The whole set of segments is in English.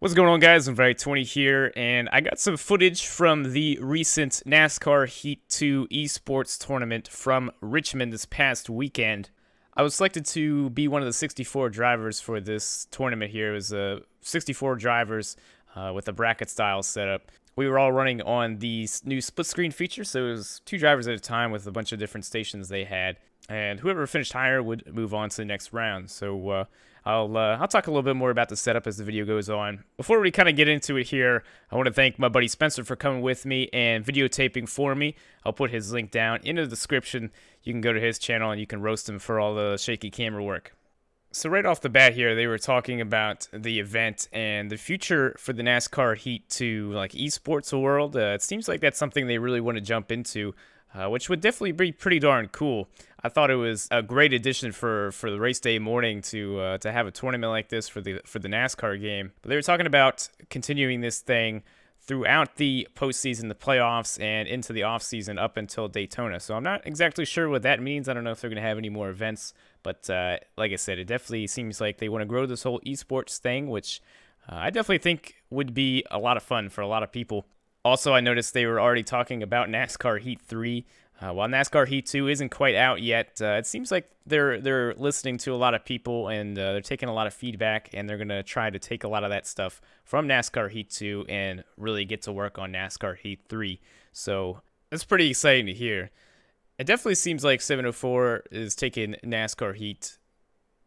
What's going on, guys? Invite20 here, and I got some footage from the recent NASCAR Heat 2 eSports tournament from Richmond this past weekend. I was selected to be one of the 64 drivers for this tournament here. It was 64 drivers with a bracket style setup. We were all running on the new split screen feature, so it was 2 drivers at a time with a bunch of different stations they had. And whoever finished higher would move on to the next round. So I'll talk a little bit more about the setup as the video goes on. Before we kind of get into it here, I want to thank my buddy Spencer for coming with me and videotaping for me. I'll put his link down in the description. You can go to his channel and you can roast him for all the shaky camera work. So right off the bat here, they were talking about the event and the future for the NASCAR Heat to like esports world. It seems like that's something they really want to jump into, which would definitely be pretty darn cool. I thought it was a great addition for the race day morning to have a tournament like this for the NASCAR game. But they were talking about continuing this thing throughout the postseason, the playoffs, and into the offseason up until Daytona. So I'm not exactly sure what that means. I don't know if they're going to have any more events. But like I said, it definitely seems like they want to grow this whole esports thing, which I definitely think would be a lot of fun for a lot of people. Also, I noticed they were already talking about NASCAR Heat 3. While NASCAR Heat 2 isn't quite out yet, it seems like they're listening to a lot of people and they're taking a lot of feedback, and they're going to try to take a lot of that stuff from NASCAR Heat 2 and really get to work on NASCAR Heat 3. So that's pretty exciting to hear. It definitely seems like 704 is taking NASCAR Heat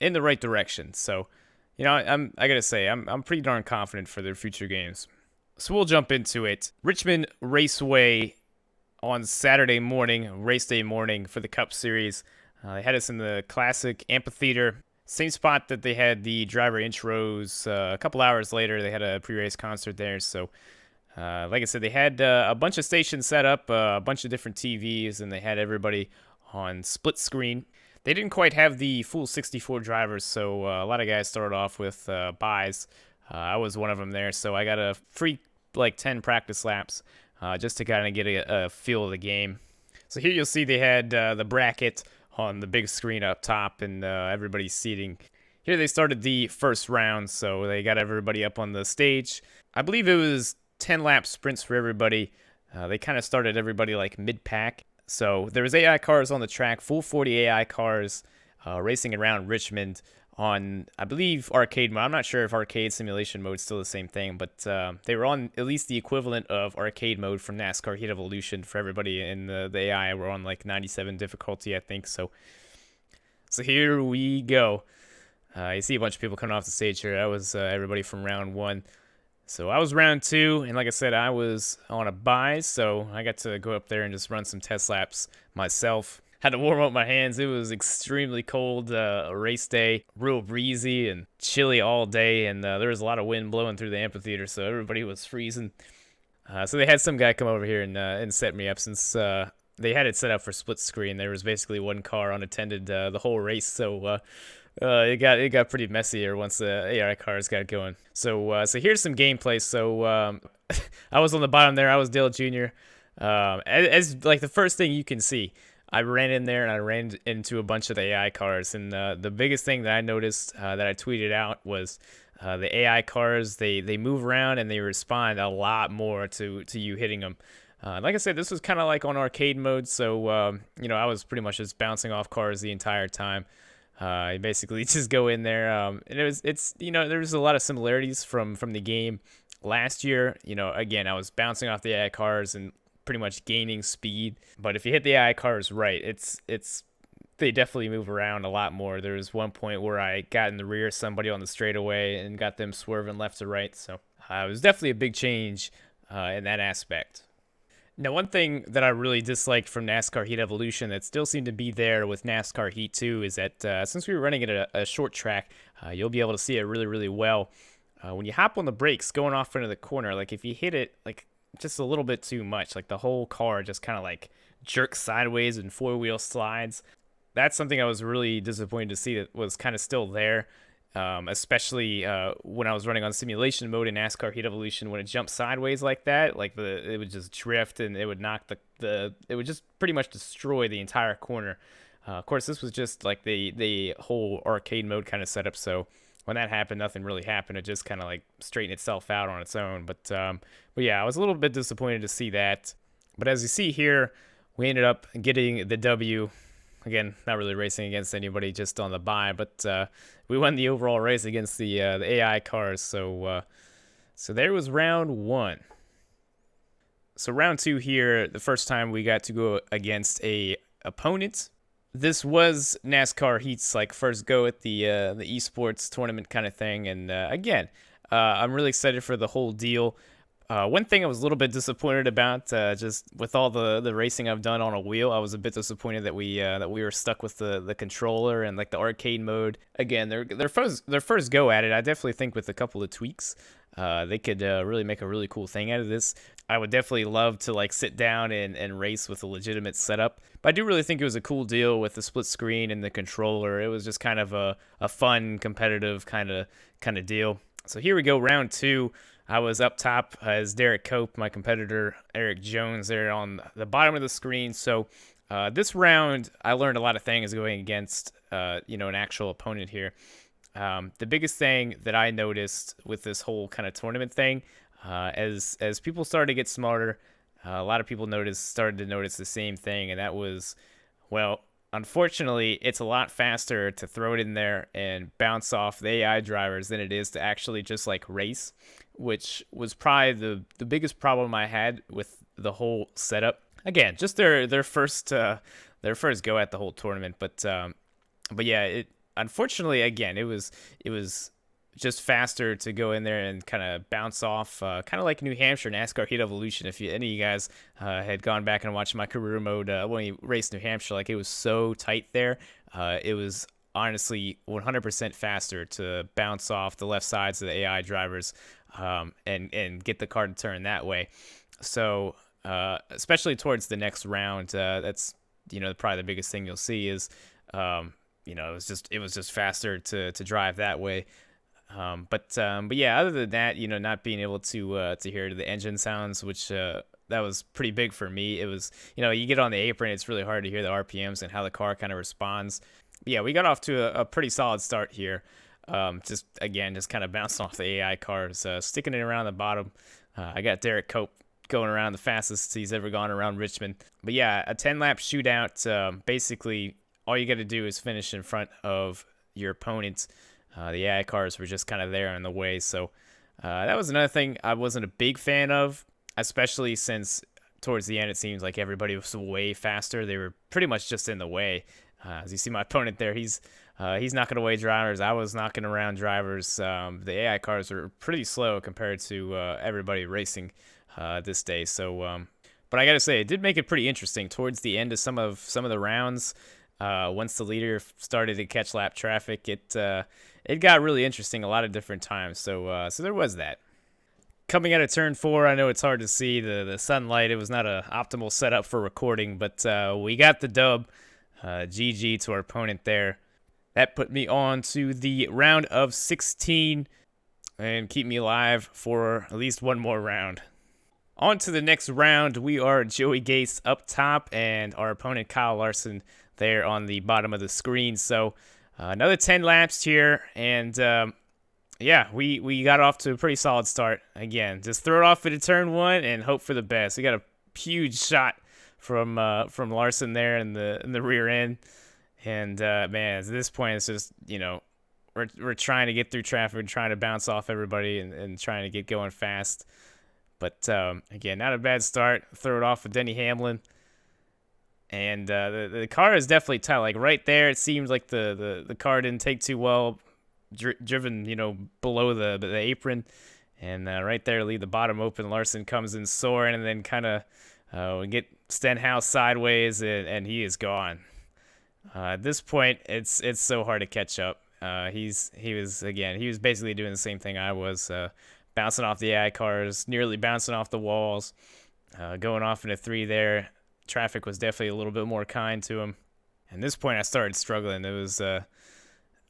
in the right direction. So, you know, I got to say, I'm pretty darn confident for their future games. So we'll jump into it. Richmond Raceway on Saturday morning, race day morning for the Cup Series. They had us in the classic amphitheater, same spot that they had the driver intros. A couple hours later, they had a pre-race concert there. So, like I said, they had a bunch of stations set up, a bunch of different TVs, and they had everybody on split screen. They didn't quite have the full 64 drivers, so a lot of guys started off with buys. I was one of them there, so I got a free 10 practice laps just to kind of get a feel of the game. So here you'll see they had the bracket on the big screen up top and everybody's seating. Here they started the first round, so they got everybody up on the stage. I believe it was 10 lap sprints for everybody. They kind of started everybody like mid-pack. So there was AI cars on the track, full 40 AI cars racing around Richmond on, I believe, arcade mode. I'm not sure if arcade simulation mode is still the same thing, but they were on at least the equivalent of arcade mode from NASCAR Heat Evolution for everybody in the AI. Were on like 97 difficulty, I think. So here we go. You see a bunch of people coming off the stage here. That was everybody from round 1. So I was round 2, and like I said, I was on a bye, so I got to go up there and just run some test laps myself. Had to warm up my hands. It was extremely cold race day, real breezy and chilly all day, and there was a lot of wind blowing through the amphitheater, so everybody was freezing. So they had some guy come over here and set me up since they had it set up for split screen. There was basically one car unattended the whole race, so it got pretty messy here once the AI cars got going. So here's some gameplay. So I was on the bottom there. I was Dale Jr. As like the first thing you can see, I ran in there and I ran into a bunch of the AI cars. And the biggest thing that I noticed that I tweeted out was the AI cars. They move around and they respond a lot more to you hitting them. Like I said, this was kind of like on arcade mode. So I was pretty much just bouncing off cars the entire time. You basically just go in there, and there's a lot of similarities from the game last year. Again, I was bouncing off the AI cars and pretty much gaining speed. But if you hit the AI cars right, they definitely move around a lot more. There was one point where I got in the rear of somebody on the straightaway and got them swerving left to right. So it was definitely a big change in that aspect. Now, one thing that I really disliked from NASCAR Heat Evolution that still seemed to be there with NASCAR Heat 2 is that since we were running it at a short track, you'll be able to see it really, really well. When you hop on the brakes going off into the corner, like if you hit it like just a little bit too much, like the whole car just kind of like jerks sideways and four-wheel slides. That's something I was really disappointed to see that was kind of still there. Especially when I was running on simulation mode in NASCAR Heat Evolution, when it jumped sideways like that, like it would just drift and it would knock it would just pretty much destroy the entire corner. Of course, this was just like the whole arcade mode kind of setup, so when that happened, nothing really happened. It just kind of like straightened itself out on its own. But yeah, I was a little bit disappointed to see that. But as you see here, we ended up getting the W. Again, not really racing against anybody, just on the bye, but we won the overall race against the AI cars. So there was round 1. So round 2 here, the first time we got to go against a opponent. This was NASCAR Heat's like first go at the eSports tournament kind of thing, and again, I'm really excited for the whole deal. One thing I was a little bit disappointed about, just with all the racing I've done on a wheel, I was a bit disappointed that we were stuck with the controller and like the arcade mode. Again, their first go at it. I definitely think with a couple of tweaks, they could really make a really cool thing out of this. I would definitely love to like sit down and race with a legitimate setup. But I do really think it was a cool deal with the split screen and the controller. It was just kind of a fun, competitive kind of deal. So here we go, round 2. I was up top as Derek Cope, my competitor Eric Jones there on the bottom of the screen. So this round, I learned a lot of things going against an actual opponent here. The biggest thing that I noticed with this whole kind of tournament thing, as people started to get smarter, a lot of people started to notice the same thing, and that was, well, unfortunately, it's a lot faster to throw it in there and bounce off the AI drivers than it is to actually just like race, which was probably the biggest problem I had with the whole setup. Again, just their first go at the whole tournament, but yeah, unfortunately, again, it was just faster to go in there and kind of bounce off, kind of like New Hampshire NASCAR Heat Evolution. If any of you guys had gone back and watched my career mode when we raced New Hampshire, like it was so tight there. It was honestly 100% faster to bounce off the left sides of the AI drivers and get the car to turn that way. So especially towards the next round, that's probably the biggest thing you'll see is it was just faster to drive that way. But yeah, other than that, not being able to hear the engine sounds, which that was pretty big for me. It was, you get on the apron, it's really hard to hear the RPMs and how the car kind of responds. But yeah, we got off to a pretty solid start here. Just kind of bouncing off the AI cars, sticking it around the bottom. I got Derek Cope going around the fastest he's ever gone around Richmond. But yeah, a 10-lap shootout. Basically, all you got to do is finish in front of your opponents. The AI cars were just kind of there in the way. So that was another thing I wasn't a big fan of, especially since towards the end it seems like everybody was way faster. They were pretty much just in the way. As you see my opponent there, he's knocking away drivers. I was knocking around drivers. The AI cars are pretty slow compared to everybody racing this day. So, but I got to say, it did make it pretty interesting towards the end of some of the rounds. Once the leader started to catch lap traffic, it got really interesting a lot of different times. So there was that. Coming out of turn 4, I know it's hard to see the sunlight. It was not an optimal setup for recording, but we got the dub. GG to our opponent there. That put me on to the round of 16 and keep me alive for at least one more round. On to the next round. We are Joey Gase up top and our opponent Kyle Larson there on the bottom of the screen. So another 10 laps here, and yeah, we got off to a pretty solid start. Again, just throw it off into turn 1 and hope for the best. We got a huge shot from Larson there in the rear end, and man, at this point it's just we're trying to get through traffic, trying to bounce off everybody, and trying to get going fast. But again, not a bad start. Throw it off with Denny Hamlin. And the car is definitely tight. Like right there, it seems like the car didn't take too well, driven below the apron, and right there, leave the bottom open. Larson comes in soaring, and then kind of we get Stenhouse sideways, and he is gone. At this point, it's so hard to catch up. He was basically doing the same thing I was, bouncing off the AI cars, nearly bouncing off the walls, going off into 3 there. Traffic was definitely a little bit more kind to him. And at this point, I started struggling. It was,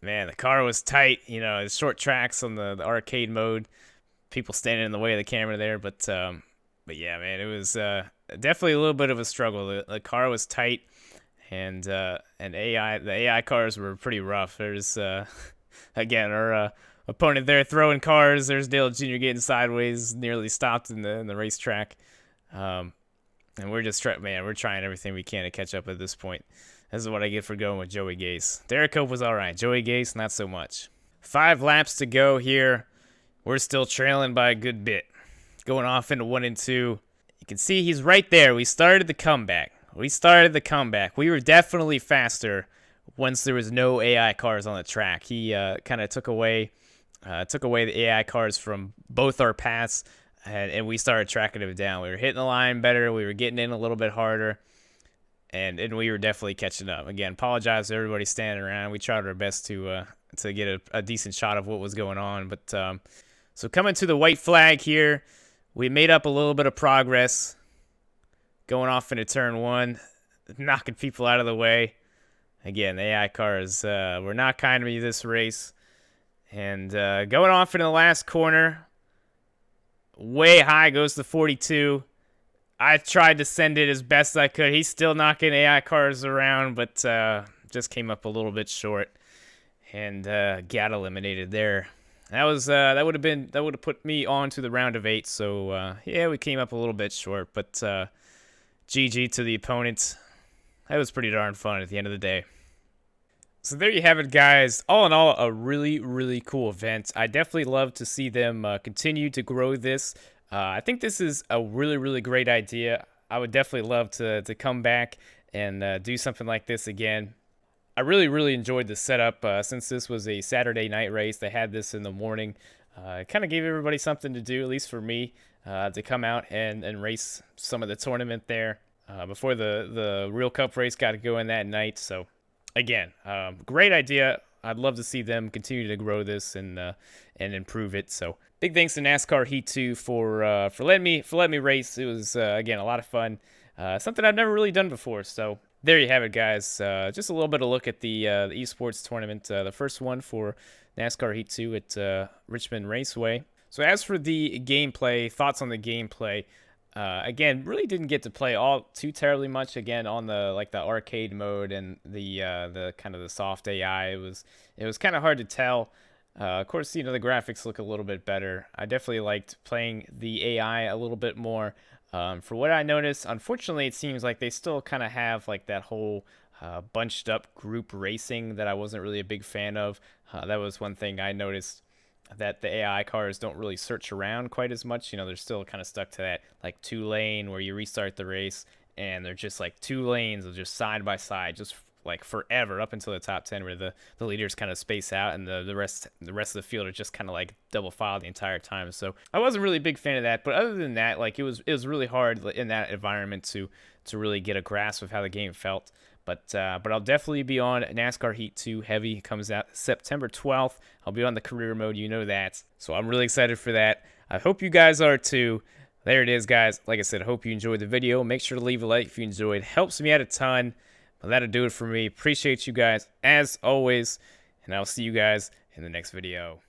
man, the car was tight. Short tracks on the arcade mode. People standing in the way of the camera there. But yeah, man, it was definitely a little bit of a struggle. The car was tight, and the AI cars were pretty rough. There's Again, our opponent there throwing cars. There's Dale Jr. getting sideways, nearly stopped in the racetrack. And we're just we're trying everything we can to catch up at this point. This is what I get for going with Joey Gase. Derek Cope was all right. Joey Gase, not so much. 5 laps to go here. We're still trailing by a good bit. Going off into 1 and 2. You can see he's right there. We started the comeback. We were definitely faster once there was no AI cars on the track. He kind of took away the AI cars from both our paths, and we started tracking them down. We were hitting the line better. We were getting in a little bit harder. And we were definitely catching up. Again, apologize to everybody standing around. We tried our best to get a decent shot of what was going on. But so coming to the white flag here, we made up a little bit of progress. Going off into turn 1, knocking people out of the way. Again, the AI cars were not kind to me this race. And going off into the last corner, way high goes the 42. I tried to send it as best I could. He's still knocking AI cars around, but just came up a little bit short, and got eliminated there. That would have put me on to the round of 8. So yeah, we came up a little bit short, but GG to the opponent. That was pretty darn fun at the end of the day. So there you have it, guys. All in all, a really, really cool event. I definitely love to see them continue to grow this. I think this is a really, really great idea. I would definitely love to come back and do something like this again. I really, really enjoyed the setup. Since this was a Saturday night race, they had this in the morning. It kind of gave everybody something to do, at least for me, to come out and race some of the tournament there before the Real Cup race got going that night. So, again, great idea. I'd love to see them continue to grow this and improve it. So big thanks to NASCAR Heat 2 for letting me race. It was again a lot of fun, something I've never really done before. So there you have it, guys. Just a little bit of look at the eSports tournament, the first one for NASCAR Heat 2 at Richmond Raceway. So as for the gameplay, thoughts on the gameplay. Again, really didn't get to play all too terribly much. Again, on the arcade mode and the kind of the soft AI, it was kind of hard to tell. Of course, the graphics look a little bit better. I definitely liked playing the AI a little bit more. For what I noticed, unfortunately, it seems like they still kind of have like that whole bunched up group racing that I wasn't really a big fan of. That was one thing I noticed, that the AI cars don't really search around quite as much. They're still kind of stuck to that like 2-lane where you restart the race, and they're just like 2 lanes of just side by side, just like forever up until the top 10, where the leaders kind of space out, and the rest of the field are just kind of like double file the entire time. So I wasn't really a big fan of that. But other than that, like it was really hard in that environment to really get a grasp of how the game felt. But I'll definitely be on NASCAR Heat 2 Heavy. It comes out September 12th. I'll be on the career mode, you know that. So I'm really excited for that. I hope you guys are too. There it is, guys. Like I said, I hope you enjoyed the video. Make sure to leave a like if you enjoyed. Helps me out a ton. But that'll do it for me. Appreciate you guys as always. And I'll see you guys in the next video.